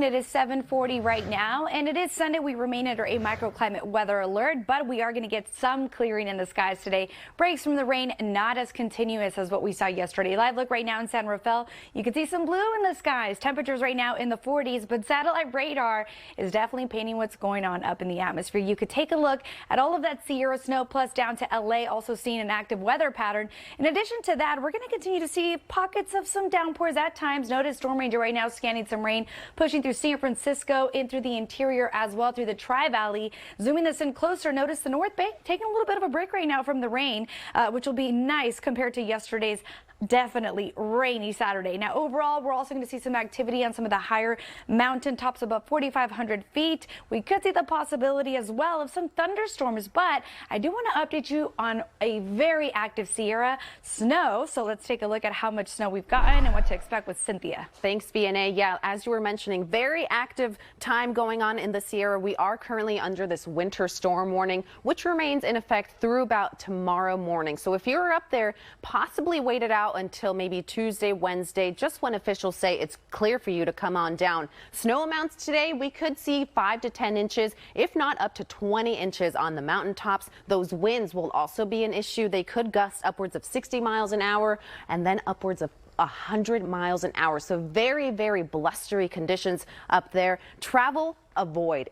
It is 7:40 right now, and it is Sunday. We remain under a microclimate weather alert, but we are going to get some clearing in the skies today. Breaks from the rain, not as continuous as what we saw yesterday. Live look right now in San Rafael. You can see some blue in the skies. Temperatures right now in the 40s, but satellite radar is definitely painting what's going on up in the atmosphere. You could take a look at all of that Sierra snow, plus down to LA, also seeing an active weather pattern. In addition to that, we're going to continue to see pockets of some downpours at times. Notice Storm Ranger right now scanning some rain, pushing through San Francisco, in through the interior as well, through the Tri-Valley. Zooming this in closer, notice the North Bay taking a little bit of a break right now from the rain, which will be nice compared to yesterday's definitely rainy Saturday. Now, overall, we're also going to see some activity on some of the higher mountain tops above 4,500 feet. We could see the possibility as well of some thunderstorms, but I do want to update you on a very active Sierra snow. So let's take a look at how much snow we've gotten and what to expect with Cynthia. Thanks, BNA. Yeah, as you were mentioning, very active time going on in the Sierra. We are currently under this winter storm warning, which remains in effect through about tomorrow morning. So if you're up there, possibly wait it out until maybe Tuesday, Wednesday, just when officials say it's clear for you to come on down. Snow amounts today, we could see 5 to 10 inches, if not up to 20 inches on the mountaintops. Those winds will also be an issue. They could gust upwards of 60 miles an hour and then upwards of 100 miles an hour. So very, very blustery conditions up there. Travel, avoid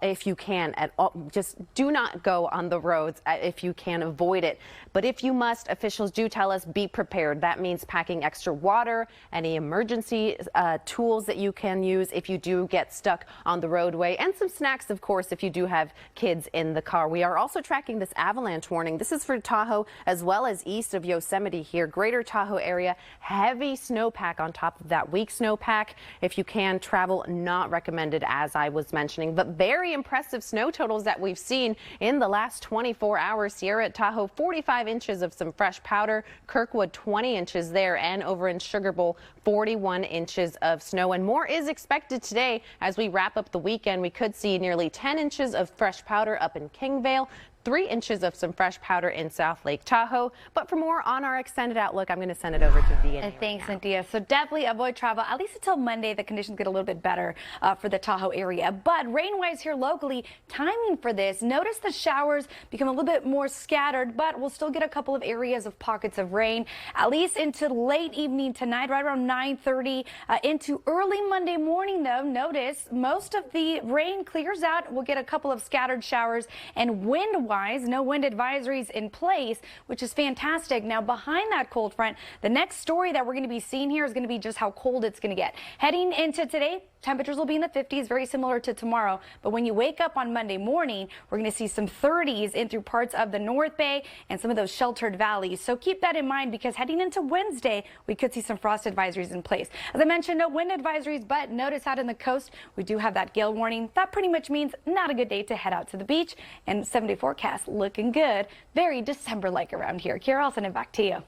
if you can at all. Just do not go on the roads if you can avoid it. But if you must, officials do tell us be prepared. That means packing extra water, any emergency tools that you can use if you do get stuck on the roadway, and some snacks, of course, if you do have kids in the car. We are also tracking this avalanche warning. This is for Tahoe as well as east of Yosemite here. Greater Tahoe area, heavy snowpack on top of that weak snowpack. If you can travel, not recommended, as I was mentioning, but very impressive snow totals that we've seen in the last 24 hours. Sierra at Tahoe, 45 inches of some fresh powder. Kirkwood, 20 inches there, and over in Sugar Bowl, 41 inches of snow. And more is expected today as we wrap up the weekend. We could see nearly 10 inches of fresh powder up in Kingvale, 3 inches of some fresh powder in South Lake Tahoe. But for more on our extended outlook, I'm going to send it over to DNA. Thanks, Cynthia. So definitely avoid travel, at least until Monday. The conditions get a little bit better for the Tahoe area. But rain-wise here locally, timing for this, notice the showers become a little bit more scattered, but we'll still get a couple of areas of pockets of rain, at least into late evening tonight, right around 9:30 into early Monday morning, though. Notice most of the rain clears out. We'll get a couple of scattered showers, and wind-wise, no wind advisories in place, which is fantastic. Now, behind that cold front, the next story that we're going to be seeing here is going to be just how cold it's going to get. Heading into today, temperatures will be in the 50s, very similar to tomorrow. But when you wake up on Monday morning, we're going to see some 30s in through parts of the North Bay and some of those sheltered valleys. So keep that in mind, because heading into Wednesday, we could see some frost advisories in place. As I mentioned, no wind advisories, but notice out in the coast, we do have that gale warning. That pretty much means not a good day to head out to the beach. And 7-day forecast looking good. Very December-like around here. Kira, I'll send it back to you.